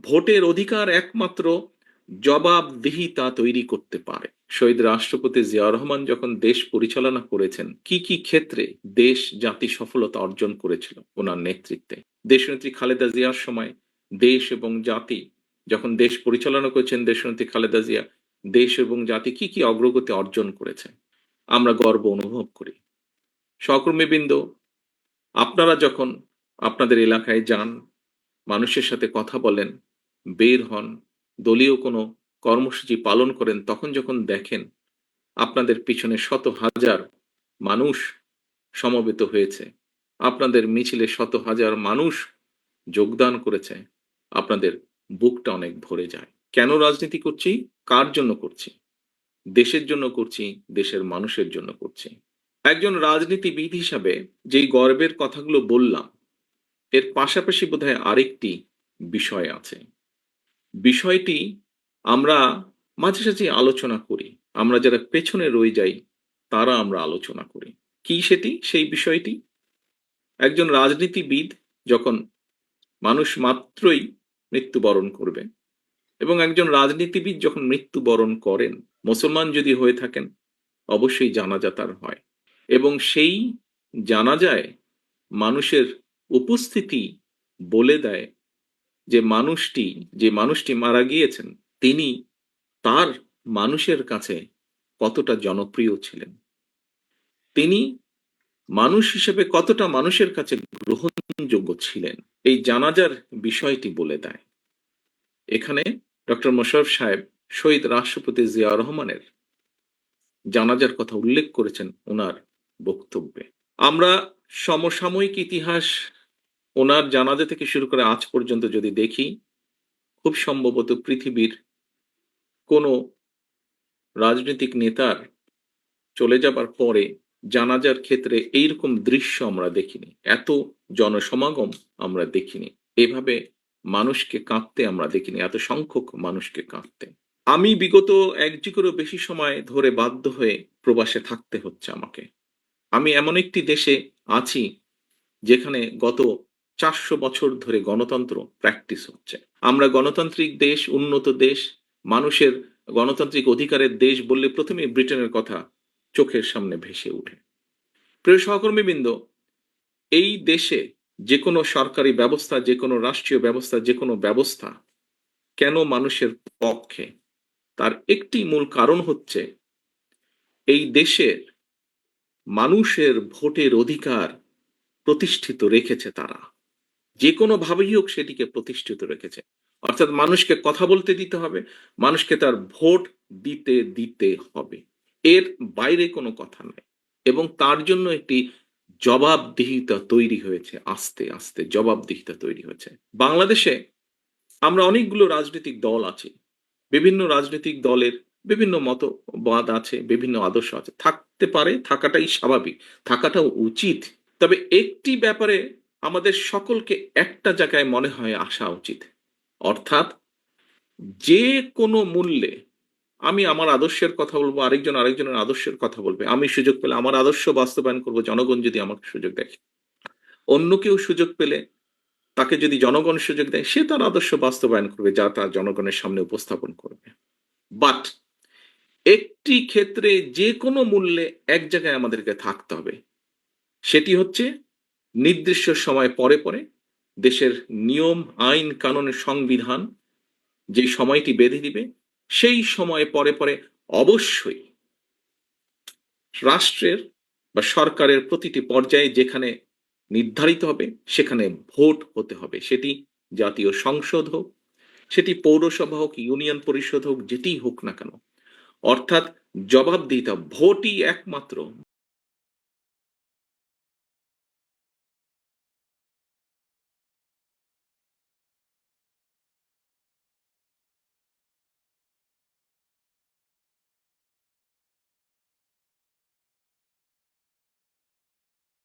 ভোটের অধিকার একমাত্র জবাবদিহিতা তৈরি করতে পারে। শহীদ রাষ্ট্রপতি জিয়াউর রহমান যখন দেশ পরিচালনা করেছেন, কি কি ক্ষেত্রে দেশ জাতি সফলতা অর্জন করেছিল ওনার নেতৃত্বে। দেশনেত্রী খালেদা জিয়ার সময় দেশ এবং জাতি যখন দেশ পরিচালনা করেছেন দেশনেত্রী খালেদা জিয়া, দেশ এবং জাতি কি কি অগ্রগতি অর্জন করেছে আমরা গর্ব অনুভব করি। সহকর্মীবৃন্দ, আপনারা যখন আপনাদের এলাকায় যান, মানুষের সাথে কথা বলেন, বের হন, দলীয় কোনো কর্মসূচি পালন করেন, তখন যখন দেখেন আপনাদের পিছনে শত হাজার মানুষ সমবেত হয়েছে, আপনাদের মিছিলে শত হাজার মানুষ যোগদান করেছে, আপনাদের বুকটা অনেক ভরে যায়। কেন রাজনীতি করছি? কার জন্য করছি? দেশের জন্য করছি, দেশের মানুষের জন্য করছি। একজন রাজনীতিবিদ হিসাবে যেই গর্বের কথাগুলো বললাম, এর পাশাপাশি বোধহয় আরেকটি বিষয় আছে। বিষয়টি আমরা মাঝে সাঝে আলোচনা করি। আমরা যারা পেছনে রয়ে যাই, তারা আমরা আলোচনা করি। কি সেটি? সেই বিষয়টি, একজন রাজনীতিবিদ যখন মানুষ মাত্রই মৃত্যুবরণ করবে, এবং একজন রাজনীতিবিদ যখন মৃত্যুবরণ করেন, মুসলমান যদি হয়ে থাকেন, অবশ্যই জানাজা তার হয়, এবং সেই জানাজায় মানুষের উপস্থিতি বলে দেয় যে মানুষটি মারা গিয়েছেন, তিনি তার মানুষের কাছে কতটা জনপ্রিয় ছিলেন, তিনি মানুষ হিসেবে কতটা মানুষের কাছে গ্রহণযোগ্য ছিলেন, এই জানাজার বিষয়টি বলে দেয়। এখানে ডক্টর মোশাররফ সাহেব শহীদ রাষ্ট্রপতি জিয়াউর রহমানের জানাজার কথা উল্লেখ করেছেন ওনার বক্তব্যে। আমরা সমসাময়িক ইতিহাস ওনার জানাজা থেকে শুরু করে আজ পর্যন্ত যদি দেখি, খুব সম্ভবত পৃথিবীর কোনো রাজনৈতিক নেতার চলে যাবার পরে জানাজার ক্ষেত্রে এইরকম দৃশ্য আমরা দেখিনি, এত জনসমাগম আমরা দেখিনি, এভাবে মানুষকে কাঁদতে আমরা দেখিনি, এত সংখ্যক মানুষকে কাঁদতে। আমি বিগত এক যুগেরও বেশি সময় ধরে বাধ্য হয়ে প্রবাসে থাকতে হচ্ছে আমাকে। আমি এমন একটি দেশে আছি যেখানে গত 400 বছর ধরে গণতন্ত্র প্র্যাকটিস হচ্ছে। আমরা গণতান্ত্রিক দেশ, উন্নত দেশ, মানুষের গণতান্ত্রিক অধিকারের দেশ বললে প্রথমে ব্রিটেনের কথা চোখের সামনে ভেসে ওঠে। প্রিয় সহকর্মীবৃন্দ, এই দেশে যে কোনো সরকারি ব্যবস্থা, যে কোনো রাষ্ট্রীয় ব্যবস্থা, যে কোনো ব্যবস্থা কেন মানুষের পক্ষে, তার একটি মূল কারণ হচ্ছে এই দেশের মানুষের ভোটের অধিকার প্রতিষ্ঠিত রেখেছে তারা, যে কোনো ভাবেই হোক সেটিকে প্রতিষ্ঠিত রেখেছে। অর্থাৎ মানুষকে কথা বলতে দিতে হবে, মানুষকে তার ভোট দিতে দিতে হবে, এর বাইরে কোনো কথা নাই। এবং তার জন্য একটি জবাবদিহিতা তৈরি হয়েছে, আস্তে আস্তে জবাবদিহিতা তৈরি হয়েছে। বাংলাদেশে আমরা অনেকগুলো রাজনৈতিক দল আছি, বিভিন্ন রাজনৈতিক দলের বিভিন্ন মতবাদ আছে, বিভিন্ন আদর্শ আছে, থাকতে পারে, থাকাটাই স্বাভাবিক, থাকাটাও উচিত। তবে একটি ব্যাপারে আমাদের সকলকে একটা জায়গায় মনে হয় আসা উচিত, অর্থাৎ যে কোনো মূল্যে আমি আমার আদর্শের কথা বলবো, আরেকজন আরেকজনের আদর্শের কথা বলবে, আমি সুযোগ পেলে আমার আদর্শ বাস্তবায়ন করব, জনগণ যদি আমাকে সুযোগ দেয়। অন্য কেউ সুযোগ পেলে, তাকে যদি জনগণ সুযোগ দেয়, সে তার আদর্শ বাস্তবায়ন করবে, যা তার জনগণের সামনে উপস্থাপন করবে। বাট একটি ক্ষেত্রে যে কোনো মূল্যে এক জায়গায় আমাদেরকে থাকতে হবে, সেটি হচ্ছে নির্দিষ্ট সময় পরে পরে দেশের নিয়ম, আইন, কানুনের, সংবিধান যে সময়টি বেঁধে দিবে, সেই সময় পরে পরে অবশ্যই রাষ্ট্রের বা সরকারের প্রতিটি পর্যায়ে যেখানে নির্ধারিত হবে সেখানে ভোট হতে হবে। সেটি জাতীয় সংসদ হোক, সেটি পৌরসভা হোক, ইউনিয়ন পরিষদ হোক, যেটিই হোক না কেন। অর্থাৎ জবাবদিহিতা, ভোটই একমাত্র